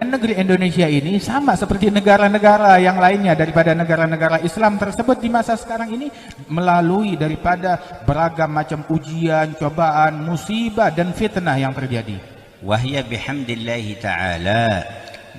negeri Indonesia ini sama seperti negara-negara yang lainnya daripada negara-negara Islam tersebut di masa sekarang ini, melalui daripada beragam macam ujian, cobaan, musibah dan fitnah yang terjadi. وهي بحمد الله تعالى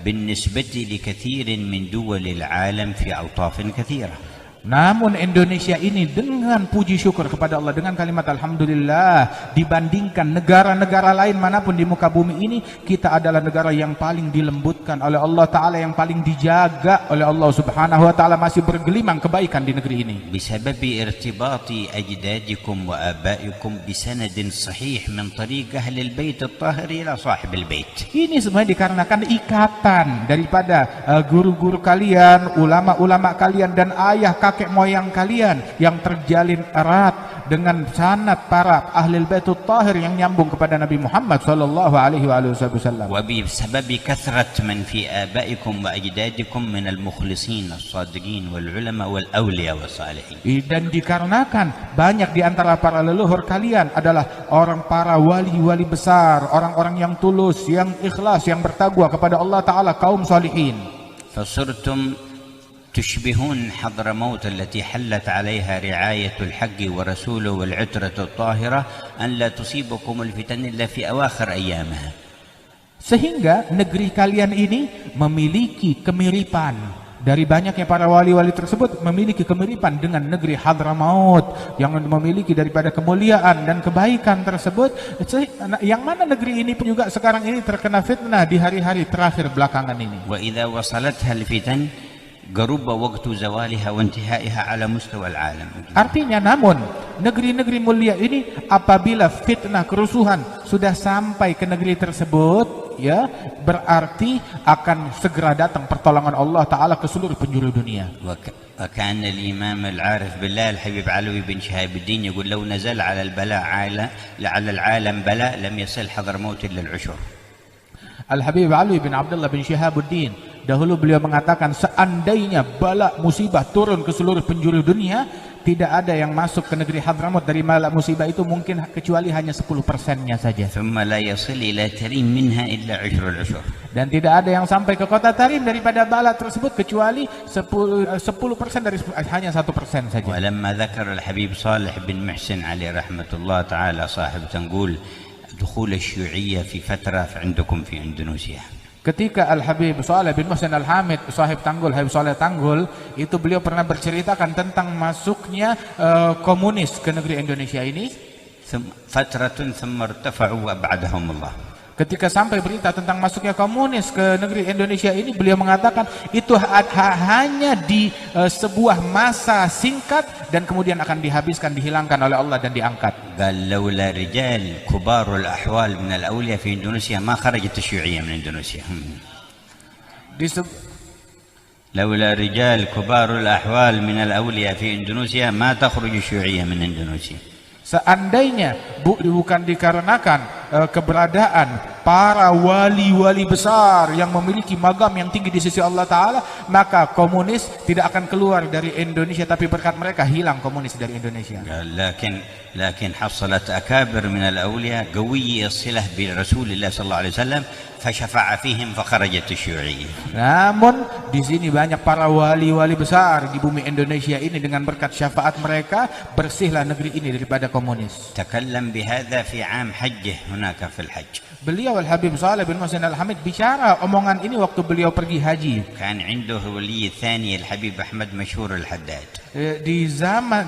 بالنسبة لكثير من دول العالم في أوطاف كثيرة. Namun Indonesia ini dengan puji syukur kepada Allah, dengan kalimat Alhamdulillah, dibandingkan negara-negara lain manapun di muka bumi ini, kita adalah negara yang paling dilembutkan oleh Allah Ta'ala, yang paling dijaga oleh Allah Subhanahu Wa Ta'ala, masih bergelimang kebaikan di negeri ini. بسبب ارتباط أجدادكم وآبائكم بسند صحيح من طريق أهل البيت الطاهر إلى صاحب البيت. Ini sebenarnya dikarenakan ikatan daripada guru-guru kalian, ulama-ulama kalian, dan ayah kakek moyang kalian yang terjalin erat dengan sanad para ahlul baitul tahir yang nyambung kepada Nabi Muhammad sallallahu alaihi wasallam. وبسبب كثرة من في آبائكم وأجدادكم من المخلصين الصادقين والعلماء والأولياء والصالحين. Dan dikarenakan banyak di antara para leluhur kalian adalah orang para wali-wali besar, orang-orang yang tulus, yang ikhlas, yang bertakwa kepada Allah Ta'ala, kaum salihin. فصرتم تشبهون حضرموت التي حلت عليها رعاية الحق ورسوله والعترة الطاهرة أن لا تصيبكم الفتن إلا في أواخر أيامها. Sehingga negeri kalian ini memiliki kemiripan, dari banyaknya para wali-wali tersebut memiliki kemiripan dengan negeri Hadramaut yang memiliki daripada kemuliaan dan kebaikan tersebut, yang mana negeri ini pun juga sekarang ini terkena fitnah di hari-hari terakhir belakangan ini. وإذا وصلتها الفتن قرب وقت زوالها وانتهائها على مستوى العالم. Artinya, namun negeri-negeri mulia ini apabila fitnah kerusuhan sudah sampai ke negeri tersebut, ya, berarti akan segera datang pertolongan Allah Ta'ala ke seluruh penjuru dunia. وكان الإمام العارف بالله الحبيب علوي بن شهاب الدين يقول لو نزل على العالم بلاء لم يصل حضرموت إلا العشر. Al-Habib Alwi bin Abdullah bin Syihabuddin, dahulu beliau mengatakan, seandainya bala musibah turun ke seluruh penjuru dunia, tidak ada yang masuk ke negeri Hadramaut dari bala musibah itu mungkin kecuali hanya 10%-nya saja. ثم لا يصل إلى تريم منها إلا عشر العشر. Dan tidak ada yang sampai ke kota Tarim daripada bala tersebut kecuali 10% dari hanya 1% saja. ولما ذكر الحبيب صالح بن محسن عليه رحمة الله تعالى صاحب تنقول دخول الشيوعية في فترة عندكم في إندونيسيا. Ketika Al-Habib Saleh bin Muhsin Al-Hamid, sahib Tanggul, Habib Saleh Tanggul, itu beliau pernah berceritakan tentang masuknya komunis ke negeri Indonesia ini. فترة ثم ارتفعوا وأبعدهم الله. Ketika sampai berita tentang masuknya komunis ke negeri Indonesia ini, beliau mengatakan itu hanya di sebuah masa singkat dan kemudian akan dihabiskan, dihilangkan oleh Allah dan diangkat. قال لولا رجال كبار الأحوال من الأولياء في إندونيسيا ما خرجت الشيوعية من إندونيسيا. لولا رجال كبار الأحوال من الأولياء في إندونيسيا ما تخرج الشيوعية من إندونيسيا. Seandainya bukan dikarenakan keberadaan para wali-wali besar yang memiliki magam yang tinggi di sisi Allah Ta'ala, maka komunis tidak akan keluar dari Indonesia, tapi berkat mereka hilang komunis dari Indonesia. لكن حصلت أكابر من الأولياء قوي الصلة برسول الله صلى الله عليه وسلم فشفع فيهم فخرجت الشيوعية. Namun di sini banyak para wali-wali besar di bumi Indonesia ini, dengan berkat syafaat mereka bersihlah negeri ini daripada komunis. تكلم بهذا في عام حجه هناك في الحج. Beliau Al-Habib Saleh bin Muhsin Al-Hamid bicara omongan ini waktu beliau pergi haji. كان عنده ولي الثاني الحبيب أحمد مشهور الحداد.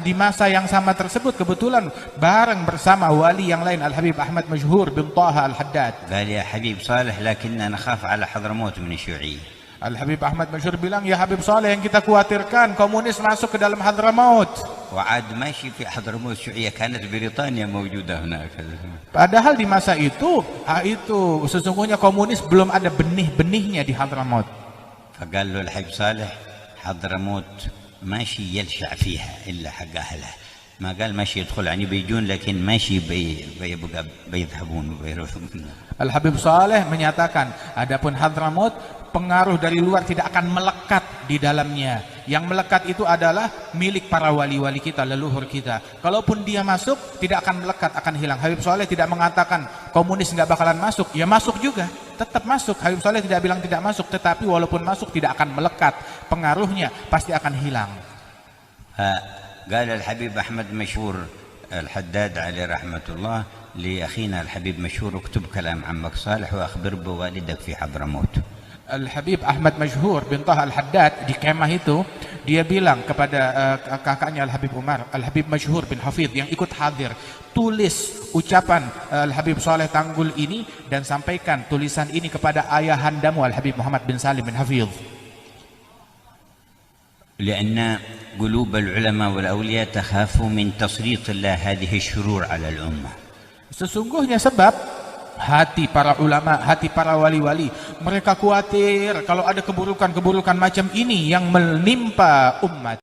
Di masa yang sama tersebut kebetulan bareng bersama wali yang lain Al-Habib Ahmad Masyhur bin Taha Al-Haddad. قال يا حبيب صالح لكننا نخاف على حضرموت من الشيوعية. Al-Habib Ahmad Masyhur bilang, ya Habib Saleh, yang kita khawatirkan komunis masuk ke dalam Hadramaut. وعاد ماشي في حضرموت الشيوعية كانت بريطانيا موجودة هناك. Padahal di masa itu sesungguhnya komunis belum ada benih-benihnya di Hadramaut. فقال له الحبيب صالح حضرموت ماشي يلشع فيها إلا حق أهلها. ما قال ماشي يدخل يعني بيجون لكن ماشي بيذهبون وبيروحون. Al-Habib Saleh menyatakan, adapun Hadramaut pengaruh dari luar tidak akan melekat di dalamnya. Yang melekat itu adalah milik para wali-wali kita, leluhur kita. Kalaupun dia masuk, tidak akan melekat, akan hilang. Habib Saleh tidak mengatakan komunis nggak bakalan masuk, ya masuk juga. tetap masuk. Habib Saleh tidak bilang tidak masuk, tetapi walaupun masuk tidak akan melekat, pengaruhnya pasti akan hilang. قال الحبيب أحمد مشهور الحداد عليه رحمة الله لأخينا الحبيب مشهور: اكتب كلام عمك صالح وأخبر بوالدك في حضرموت. Al-Habib Ahmad Masyhur bin Taha Al-Haddad di kemah itu, dia bilang kepada kakaknya Al-Habib Umar, Al-Habib Masyhur bin Hafidh yang ikut hadir, tulis ucapan Al-Habib Saleh Tanggul ini dan sampaikan tulisan ini kepada ayahandamu Al-Habib Muhammad bin Salim bin Hafidh. لأن قلوب العلماء والأولياء تخاف من تسليط الله هذه الشرور على الأمة. Sesungguhnya sebab hati para ulama, hati para wali-wali, mereka khawatir kalau ada keburukan-keburukan macam ini yang menimpa umat.